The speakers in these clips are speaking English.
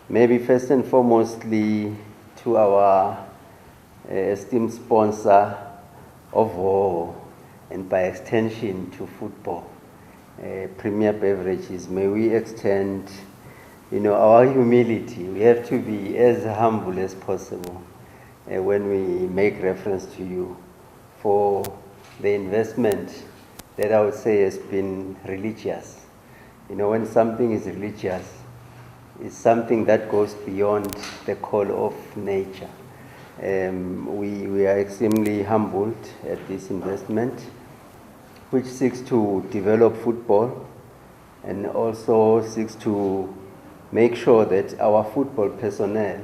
Maybe first and foremostly to our esteemed sponsor of war, and by extension to football, Premier Beverages. May we extend, our humility. We have to be as humble as possible when we make reference to you for the investment that I would say has been religious. When something is religious, it's something that goes beyond the call of nature. We are extremely humbled at this investment, which seeks to develop football and also seeks to make sure that our football personnel,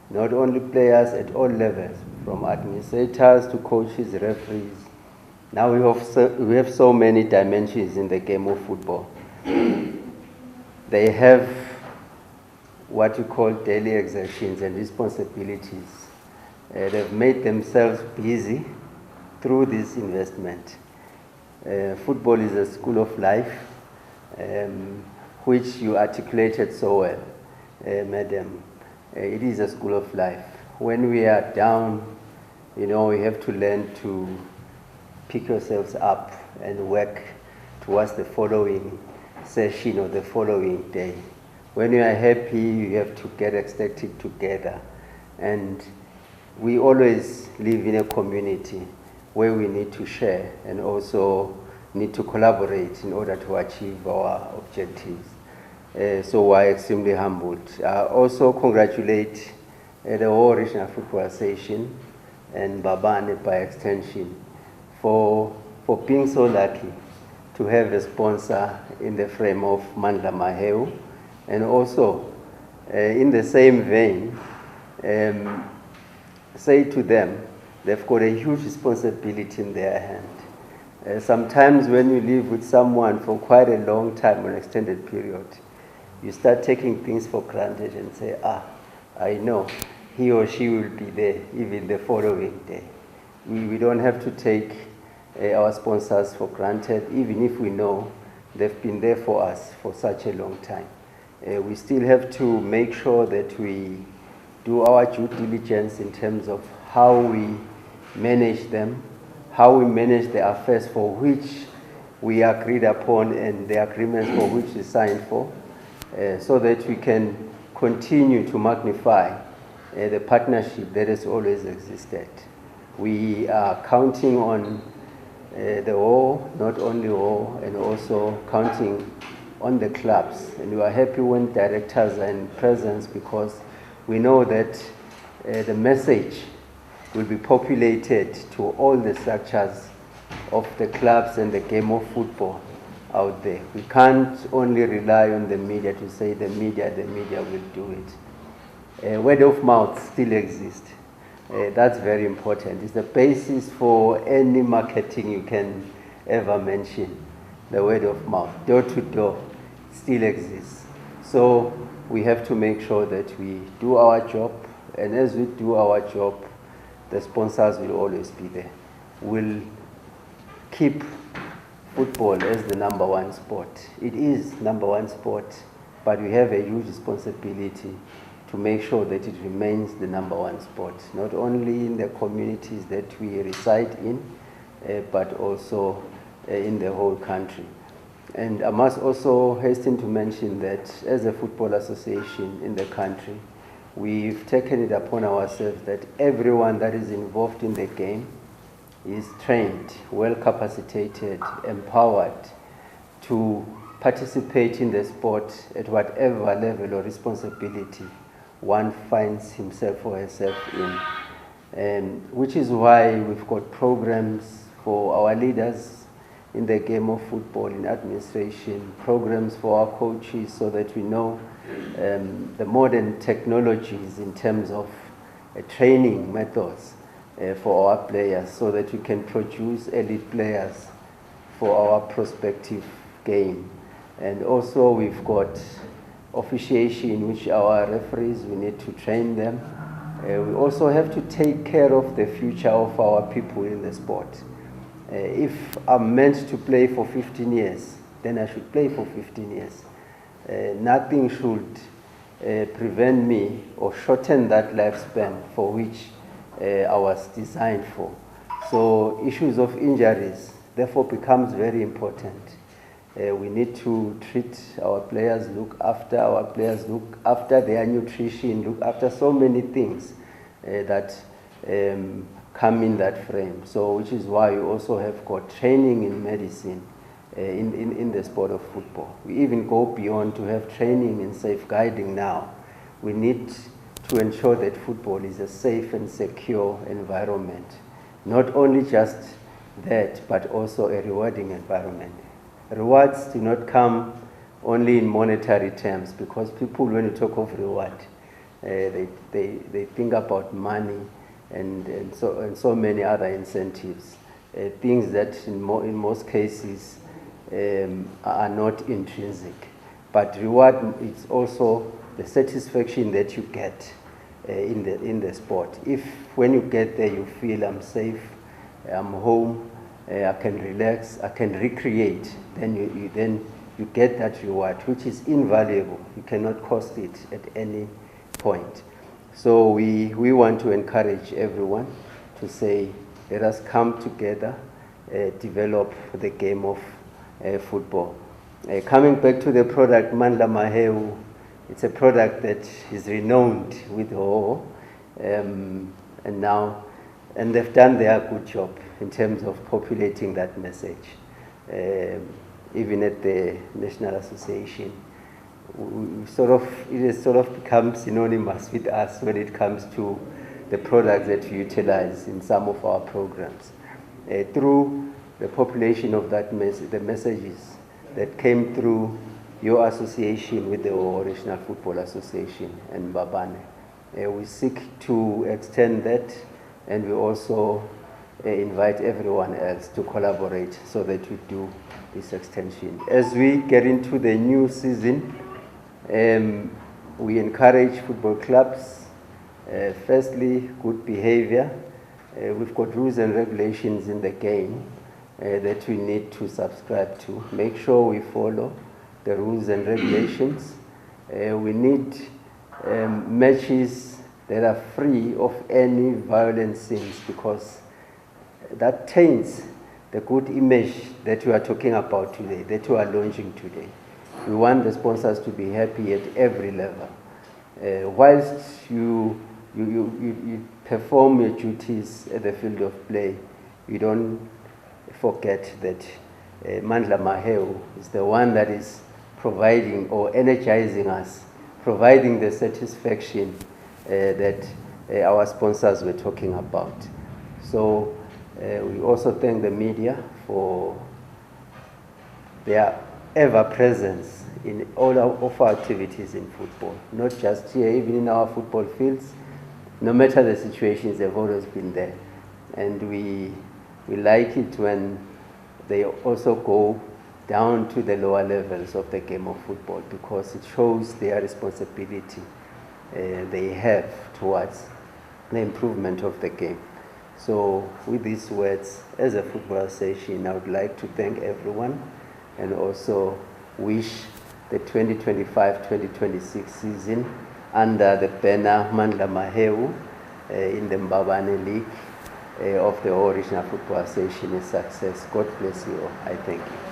not only players at all levels, from administrators to coaches, referees. Now we have so many dimensions in the game of football. They have what you call daily exertions and responsibilities. They've made themselves busy through this investment. Football is a school of life, which you articulated so well, Madam. It is a school of life. When we are down, we have to learn to pick yourselves up and work towards the following session or the following day. When you are happy, you have to get ecstatic together. And we always live in a community where we need to share and also need to collaborate in order to achieve our objectives. So we're extremely humbled. I also congratulate the whole Regional Football Association and Mbabane by extension for being so lucky to have a sponsor in the frame of Mandla Mahewu, and also in the same vein, say to them, they've got a huge responsibility in their hand. Sometimes when you live with someone for quite a long time, an extended period, you start taking things for granted and say, I know he or she will be there even the following day. We don't have to take our sponsors for granted, even if we know they've been there for us for such a long time. We still have to make sure that we do our due diligence in terms of how we manage them, how we manage the affairs for which we agreed upon and the agreements for which we signed for, so that we can continue to magnify the partnership that has always existed. We are counting on the war, not only war, and also counting on the clubs. And we are happy when directors are in presence, because we know that the message will be populated to all the structures of the clubs and the game of football out there. We can't only rely on the media to say the media will do it. Word of mouth still exists. That's very important. It's the basis for any marketing you can ever mention. The word of mouth, door to door, still exists. So we have to make sure that we do our job, and as we do our job, the sponsors will always be there. We'll keep football as the #1 sport. It is #1 sport, but we have a huge responsibility to make sure that it remains the #1 sport, not only in the communities that we reside in, but also in the whole country. And I must also hasten to mention that as a football association in the country, we've taken it upon ourselves that everyone that is involved in the game is trained, well capacitated, empowered to participate in the sport at whatever level or responsibility one finds himself or herself in. And which is why we've got programs for our leaders in the game of football, in administration, programs for our coaches, so that we know the modern technologies in terms of training methods for our players, so that we can produce elite players for our prospective game. And also we've got officiation, which our referees, we need to train them. We also have to take care of the future of our people in the sport. If I'm meant to play for 15 years, then I should play for 15 years. Nothing should prevent me or shorten that lifespan for which I was designed for. So issues of injuries therefore becomes very important. We need to treat our players, look after our players, look after their nutrition, look after so many things that come in that frame. So which is why you also have got training in medicine in the sport of football. We even go beyond to have training in safeguarding now. We need to ensure that football is a safe and secure environment. Not only just that, but also a rewarding environment. Rewards do not come only in monetary terms, because people, when you talk of reward, they think about money and so many other incentives, things that in most cases are not intrinsic. But reward is also the satisfaction that you get in the sport. If when you get there you feel I'm safe, I'm home, I can relax, I can recreate, then you get that reward, which is invaluable. You cannot cost it at any point. So we want to encourage everyone to say, let us come together, develop the game of football. Coming back to the product, Mandla Mahewu, it's a product that is renowned with Ho, and they've done their good job in terms of populating that message. Even at the National Association, it has sort of become synonymous with us when it comes to the products that we utilize in some of our programs. Through the population of that the messages that came through your association with the National Football Association and Mbabane. We seek to extend that, and we also invite everyone else to collaborate so that we do this extension. As we get into the new season, we encourage football clubs, firstly, good behavior. We've got rules and regulations in the game that we need to subscribe to. Make sure we follow the rules and regulations. We need matches that are free of any violent scenes, because that taints the good image that we are talking about today, that we are launching today. We want the sponsors to be happy at every level. Whilst you perform your duties at the field of play, you don't forget that Mandla Mahewu is the one that is providing or energizing us, providing the satisfaction that our sponsors were talking about. So we also thank the media for their ever-presence in all of our activities in football, not just here, even in our football fields. No matter the situations, they've always been there. And we like it when they also go down to the lower levels of the game of football, because it shows their responsibility they have towards the improvement of the game. So with these words, as a football association, I would like to thank everyone and also wish the 2025-2026 season under the banner Mandla Mahewu in the Mbabane League of the National Football Association a success. God bless you all. I thank you.